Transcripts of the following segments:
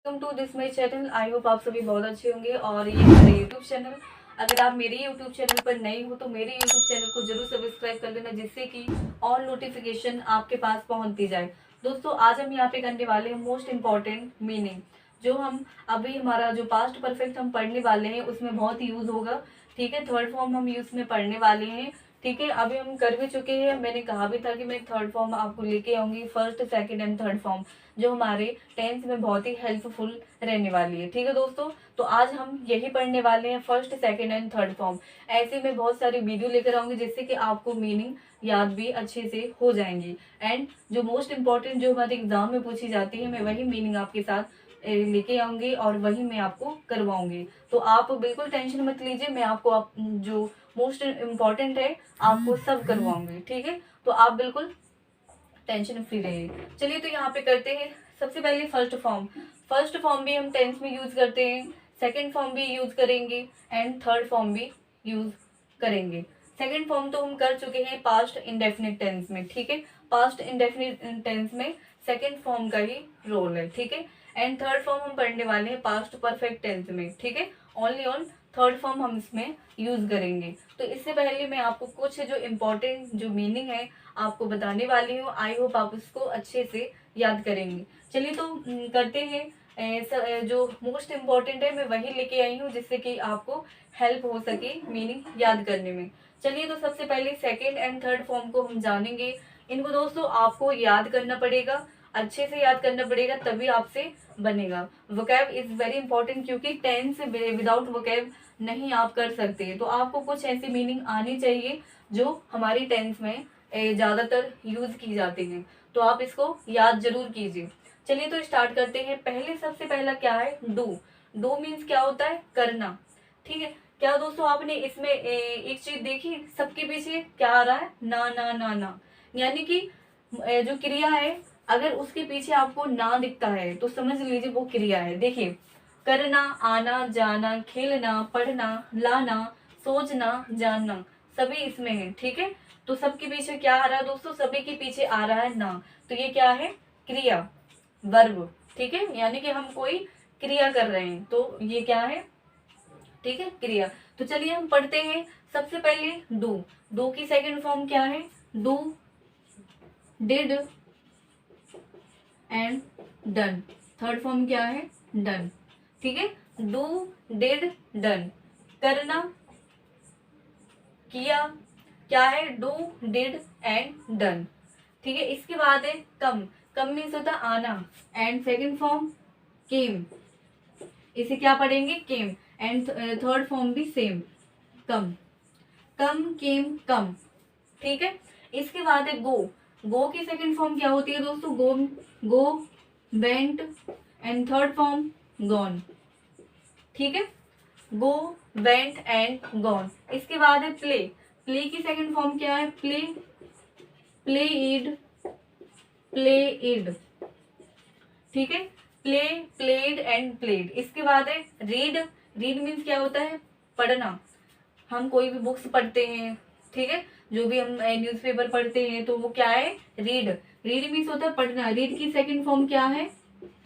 Welcome to this my channel. I hope आप सभी बहुत अच्छे होंगे। और ये मेरा यूट्यूब चैनल, अगर आप मेरे यूट्यूब चैनल पर नए हो तो मेरे यूट्यूब चैनल को जरूर सब्सक्राइब कर लेना, जिससे कि ऑल नोटिफिकेशन आपके पास पहुंचती जाए। दोस्तों, आज हम यहाँ पे करने वाले हैं मोस्ट इम्पॉर्टेंट मीनिंग, जो हम अभी हमारा जो पास्ट परफेक्ट हम पढ़ने वाले हैं उसमें बहुत यूज होगा। ठीक है, थर्ड फॉर्म हम यूज में पढ़ने वाले हैं। ठीक है, अभी हम कर भी चुके हैं। मैंने कहा भी था कि मैं थर्ड फॉर्म आपको लेके आऊंगी, first second and third form, जो हमारे टेंथ में बहुत ही हेल्पफुल रहने वाली है। ठीक है दोस्तों, तो आज हम यही पढ़ने वाले हैं, first second and third form. ऐसे में बहुत सारी वीडियो लेकर आऊंगी जिससे कि आपको मीनिंग याद भी अच्छे से हो जाएंगी। एंड जो मोस्ट इम्पोर्टेंट जो हमारे एग्जाम में पूछी जाती है, मैं वही मीनिंग आपके साथ लेके आऊंगी और वही मैं आपको करवाऊंगी। तो आप बिल्कुल टेंशन मत लीजिए, मैं आपको जो मोस्ट इम्पोर्टेंट है आपको सब करवाऊंगी। ठीक है, तो आप बिल्कुल टेंशन फ्री रहिए। चलिए, तो यहाँ पे करते हैं। सबसे पहले फर्स्ट फॉर्म। फर्स्ट फॉर्म भी हम टेंस में यूज करते हैं, सेकंड फॉर्म भी यूज करेंगे एंड थर्ड फॉर्म भी यूज करेंगे। सेकंड फॉर्म तो हम कर चुके हैं पास्ट इंडेफिनिट टेंस में। ठीक है, पास्ट इंडेफिनिट टेंस में सेकंड फॉर्म का ही रोल है। ठीक है, एंड थर्ड फॉर्म हम पढ़ने वाले हैं पास्ट परफेक्ट टेंस में। ठीक है, ओनली ऑन थर्ड फॉर्म हम इसमें यूज करेंगे। तो इससे पहले मैं आपको कुछ जो इम्पोर्टेंट जो मीनिंग है आपको बताने वाली हूँ। आई होप आप उसको अच्छे से याद करेंगे। चलिए, तो करते हैं। जो मोस्ट इम्पोर्टेंट है मैं वही लेके आई हूँ, जिससे कि आपको हेल्प हो सके मीनिंग याद करने में। चलिए, तो सबसे पहले सेकेंड एंड थर्ड फॉर्म को हम जानेंगे। इनको दोस्तों आपको याद करना पड़ेगा, अच्छे से याद करना पड़ेगा, तभी आपसे बनेगा। वोकैब इज वेरी इंपॉर्टेंट, क्योंकि टेंस विदाउट वोकैब नहीं आप कर सकते। तो आपको कुछ ऐसी मीनिंग आनी चाहिए जो हमारी टेंस में ज्यादातर यूज की जाती है। तो आप इसको याद जरूर कीजिए। चलिए, तो स्टार्ट करते हैं। पहले सबसे पहला क्या है? डू। डू मीन्स क्या होता है? करना। ठीक है, क्या दोस्तों आपने इसमें एक चीज देखी, सबके पीछे क्या आ रहा है? ना ना ना ना। यानी कि जो क्रिया है, अगर उसके पीछे आपको ना दिखता है तो समझ लीजिए वो क्रिया है। देखिए, करना, आना, जाना, खेलना, पढ़ना, लाना, सोचना, जानना, सभी इसमें है। ठीक है, तो सबके पीछे क्या आ रहा है दोस्तों? सभी के पीछे आ रहा है ना। तो ये क्या है? क्रिया, वर्ब। ठीक है, यानी कि हम कोई क्रिया कर रहे हैं, तो ये क्या है? ठीक है, क्रिया। तो चलिए हम पढ़ते हैं। सबसे पहले डू। डू की सेकंड फॉर्म क्या है? Do, did and done. Third form क्या है? डन। ठीक है, डू, डिड, डन। करना, किया, क्या है? Do, did and done. ठीक है, इसके बाद है कम। कम मीन्स होता है आना, एंड सेकंड फॉर्म केम। इसे क्या पढ़ेंगे? केम। एंड थर्ड फॉर्म भी सेम, कम। कम, केम, कम। ठीक है, इसके बाद है गो। गो की सेकंड फॉर्म क्या होती है दोस्तों? Go, go, went and third form gone. ठीक है, गो, वेंट एंड गॉन। इसके बाद है प्ले। प्ले की सेकंड फॉर्म क्या है? Play, played, played. ठीक है, प्ले, प्लेड एंड प्लेड। इसके बाद है रीड। रीड मीन्स क्या होता है? पढ़ना। हम कोई भी बुक्स पढ़ते हैं, ठीक है, जो भी हम न्यूज़पेपर पढ़ते हैं, तो वो क्या है? रीड। रीड मीन्स होता है पढ़ना। रीड की सेकंड फॉर्म क्या है?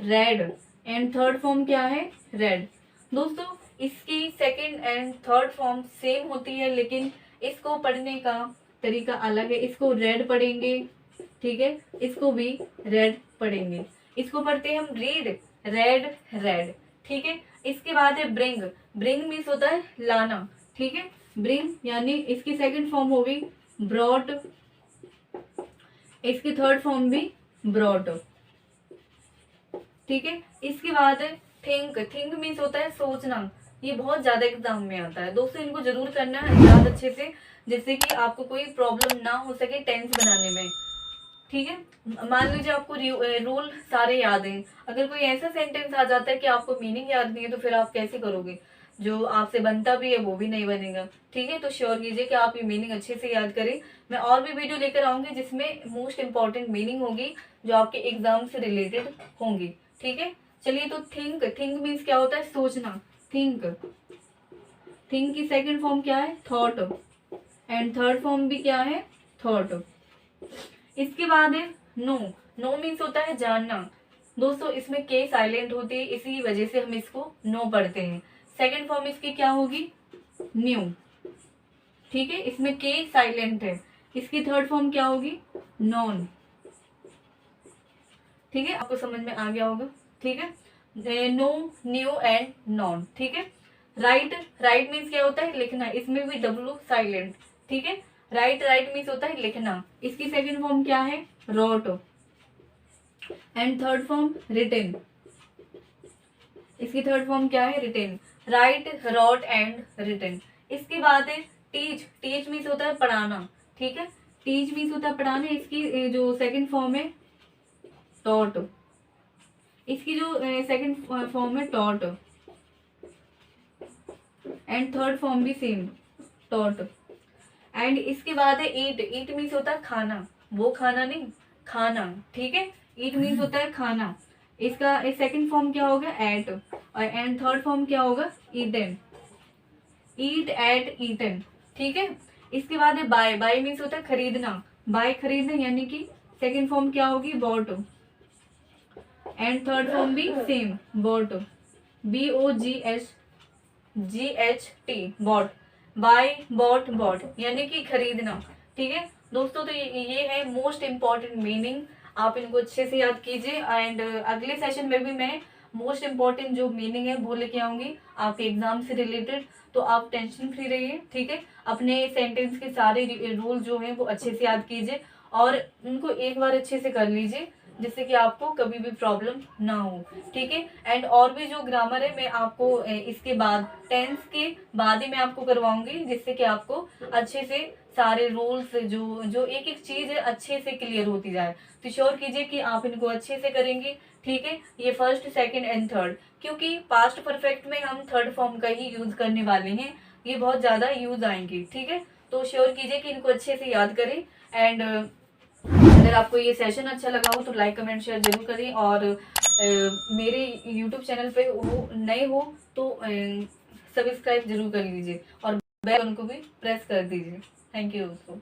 रेड एंड थर्ड फॉर्म क्या है? रेड। दोस्तों, इसकी second and third form same होती है, लेकिन इसको पढ़ने का तरीका अलग है। इसको रेड पढ़ेंगे, ठीक है, इसको भी रेड पढ़ेंगे। इसको पढ़ते हैं हम रीड, रेड, रेड। ठीक है, इसके बाद है ब्रिंग। ब्रिंग मीन्स होता है लाना। ठीक है, ब्रिंग यानी इसकी सेकंड फॉर्म होगी ब्रॉट, इसकी थर्ड फॉर्म भी ब्रॉट। ठीक है, इसके बाद है थिंक। थिंक मीन्स होता है सोचना। ये बहुत ज्यादा एग्जाम में आता है दोस्तों, इनको जरूर करना है याद अच्छे से, जिससे कि आपको कोई प्रॉब्लम ना हो सके टेंस बनाने में। ठीक है, मान लीजिए आपको रूल सारे याद हैं, अगर कोई ऐसा सेंटेंस आ जाता है कि आपको मीनिंग याद नहीं है, तो फिर आप कैसे करोगे? जो आपसे बनता भी है वो भी नहीं बनेगा। ठीक है, तो श्योर कीजिए कि आप ये मीनिंग अच्छे से याद करें। मैं और भी वीडियो लेकर आऊंगी जिसमें मोस्ट इंपॉर्टेंट मीनिंग होगी, जो आपके एग्जाम से रिलेटेड होंगी। ठीक है, चलिए, तो थिंक। थिंक मीन्स क्या होता है? सोचना। थिंक। थिंक की सेकंड फॉर्म क्या है? थॉट एंड थर्ड फॉर्म भी क्या है? थॉट। इसके बाद है नो। नो मीन्स होता है जानना। दोस्तों इसमें के साइलेंट होती है, इसी वजह से हम इसको नो पढ़ते हैं। सेकंड फॉर्म इसकी क्या होगी, न्यू। ठीक है, इसमें के साइलेंट है, इसकी थर्ड फॉर्म क्या होगी, नॉन। ठीक है, आपको समझ में आ गया होगा। ठीक है, नो, न्यू एंड नॉन। ठीक है, राइट, राइट मीन्स क्या होता है, लिखना, इसमें भी डब्लू साइलेंट। ठीक है, राइट, राइट मीन्स होता है लिखना, इसकी सेकंड फॉर्म क्या है, wrote. And third form written, इसकी थर्ड फॉर्म क्या है, written. Right, wrote and written. इसके बाद है टीच, टीच मीन्स होता है पढ़ाना। ठीक है, टीच मीन्स होता है पढ़ाना, इसकी जो सेकंड फॉर्म है टॉट, इसकी जो सेकंड फॉर्म है टॉट। एंड थर्ड फॉर्म भी सेम, टॉट। एंड इसके बाद है ईट, ईट मीन्स होता है खाना, वो खाना नहीं, खाना। ठीक है, ईट मीन्स होता है खाना, इसका सेकंड फॉर्म क्या होगा, एट। और एंड थर्ड फॉर्म क्या होगा, ईटन, ईट, एट, ईटन। ठीक है, इसके बाद है बाय, बाय मीन्स होता है खरीदना, बाय खरीदना, यानी कि सेकंड फॉर्म क्या होगी, बॉट। एंड थर्ड फॉर्म भी same, bought, BOGHT, bought. Buy, bought, bought, यानी कि खरीदना। ठीक है दोस्तों, तो ये है मोस्ट इम्पॉर्टेंट मीनिंग, आप इनको अच्छे से याद कीजिए। एंड अगले सेशन में भी मैं मोस्ट इम्पॉर्टेंट जो मीनिंग है वो लेके आऊंगी आपके एग्जाम से रिलेटेड, तो आप टेंशन फ्री रहिए। ठीक है, अपने सेंटेंस के सारे रूल जो है वो अच्छे से याद कीजिए और उनको एक बार अच्छे से कर लीजिए, जिससे कि आपको कभी भी प्रॉब्लम ना हो। ठीक है, एंड और भी जो ग्रामर है मैं आपको इसके बाद टेंस के बाद ही मैं आपको करवाऊंगी, जिससे कि आपको अच्छे से सारे रूल्स जो जो एक एक चीज है अच्छे से क्लियर होती जाए। तो श्योर कीजिए कि आप इनको अच्छे से करेंगे। ठीक है, ये फर्स्ट, सेकंड एंड थर्ड, क्योंकि पास्ट परफेक्ट में हम थर्ड फॉर्म का ही यूज करने वाले हैं, ये बहुत ज्यादा यूज आएंगे। ठीक है, तो श्योर कीजिए कि इनको अच्छे से याद करें। एंड अगर आपको ये सेशन अच्छा लगा हो तो लाइक, कमेंट, शेयर जरूर करें। और मेरे यूट्यूब चैनल पे वो नए हो तो सब्सक्राइब जरूर कर लीजिए और बेल आइकन को भी प्रेस कर दीजिए। थैंक यू दोस्तों।